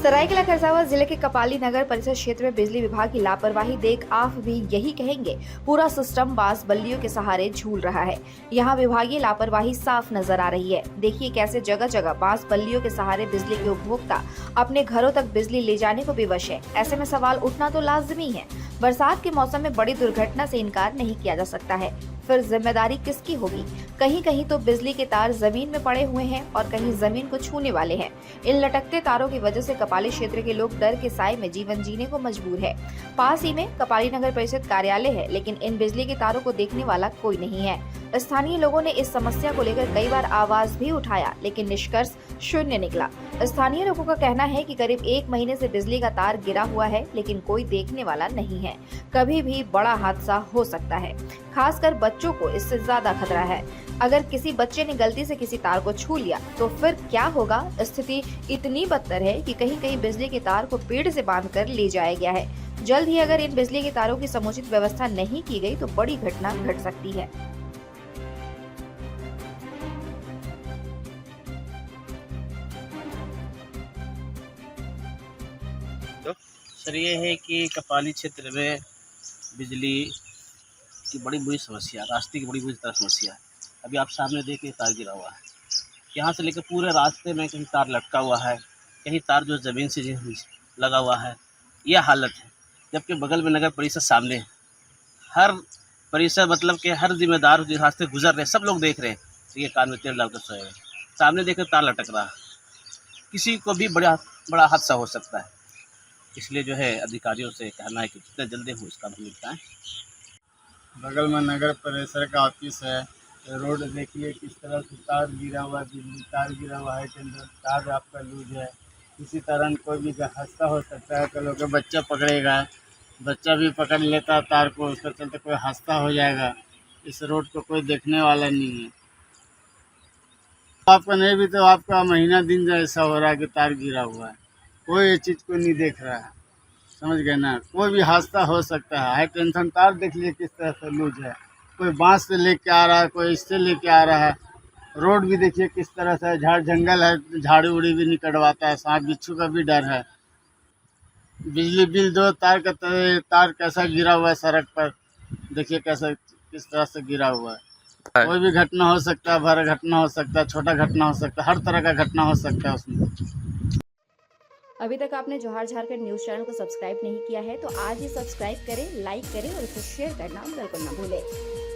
सरायकेला खरसावां जिले के कपाली नगर परिषद क्षेत्र में बिजली विभाग की लापरवाही देख आप भी यही कहेंगे। पूरा सिस्टम बांस बल्लियों के सहारे झूल रहा है। यहाँ विभागीय लापरवाही साफ नजर आ रही है। देखिए कैसे जगह जगह बांस बल्लियों के सहारे बिजली के उपभोक्ता अपने घरों तक बिजली ले जाने को विवश है। ऐसे में सवाल उठना तो लाजमी है। बरसात के मौसम में बड़ी दुर्घटना से इनकार नहीं किया जा सकता है। फिर जिम्मेदारी किसकी होगी? कहीं कहीं तो बिजली के तार जमीन में पड़े हुए हैं और कहीं जमीन को छूने वाले हैं। इन लटकते तारों की वजह से कपाली क्षेत्र के लोग डर के साए में जीवन जीने को मजबूर है। पास ही में कपाली नगर परिषद कार्यालय है, लेकिन इन बिजली के तारों को देखने वाला कोई नहीं है। स्थानीय लोगों ने इस समस्या को लेकर कई बार आवाज भी उठाया, लेकिन निष्कर्ष शून्य निकला। स्थानीय लोगों का कहना है कि करीब 1 महीने से बिजली का तार गिरा हुआ है, लेकिन कोई देखने वाला नहीं है। कभी भी बड़ा हादसा हो सकता है। खासकर बच्चों को इससे ज्यादा खतरा है। अगर किसी बच्चे ने गलती से किसी तार को छू लिया तो फिर क्या होगा? स्थिति इतनी बदतर है कि कहीं कहीं बिजली के तार को पेड़ से बांधकर ले जाया गया है। जल्द ही अगर इन बिजली के तारों की समुचित व्यवस्था नहीं की गई तो बड़ी घटना घट सकती है। सर ये है कि कपाली क्षेत्र में बिजली की बड़ी बुरी समस्या, रास्ते की बड़ी बुरी तरह समस्या है। अभी आप सामने देखिए तार गिरा हुआ है। यहाँ से लेकर पूरे रास्ते में कहीं तार लटका हुआ है, कहीं तार जो ज़मीन से लगा हुआ है। यह हालत है, जबकि बगल में नगर परिषद सामने है। हर परिषद मतलब कि हर जिम्मेदार जिस रास्ते गुजर रहे सब लोग देख रहे हैं, तो ये कान में तेल डालकर सोए हुए। सामने देख तार लटक रहा है, किसी को भी बड़ा हादसा हो सकता है। इसलिए जो है अधिकारियों से कहना है कि जितना जल्दी हो इसका भी निपटाएं। बगल में नगर परिषद का ऑफिस है। रोड देखिए किस तरह से तार गिरा हुआ है, बिजली तार गिरा हुआ है, तार आपका लूज है। किसी तरह कोई भी हादसा हो सकता है। कल के बच्चा पकड़ेगा, बच्चा भी पकड़ लेता है तार को, उसके चलते कोई हादसा हो जाएगा। इस रोड को कोई देखने वाला नहीं है। आपका नहीं भी तो आपका महीना दिन ऐसा हो रहा है कि तार गिरा हुआ है, कोई ये चीज़ को नहीं देख रहा है। समझ गए ना? कोई भी हादसा हो सकता है। हाई टेंशन तार देख लीजिए किस तरह से लूज है। कोई बांस से लेके आ रहा है, कोई इससे लेके आ रहा है। रोड भी देखिए किस तरह से झाड़ जंगल है, झाड़ी उड़ी भी नहीं कटवाता है। सांप बिच्छू का भी डर है। बिजली बिल दो, तार कैसा गिरा हुआ है सड़क पर, देखिए कैसा किस तरह से गिरा हुआ है। कोई भी घटना हो सकता है, बड़ा घटना हो सकता है, छोटा घटना हो सकता है, हर तरह का घटना हो सकता है उसमें। अभी तक आपने जोहार झारखंड न्यूज चैनल को सब्सक्राइब नहीं किया है तो आज ही सब्सक्राइब करें, लाइक करें और इसे शेयर करना बिल्कुल ना भूलें।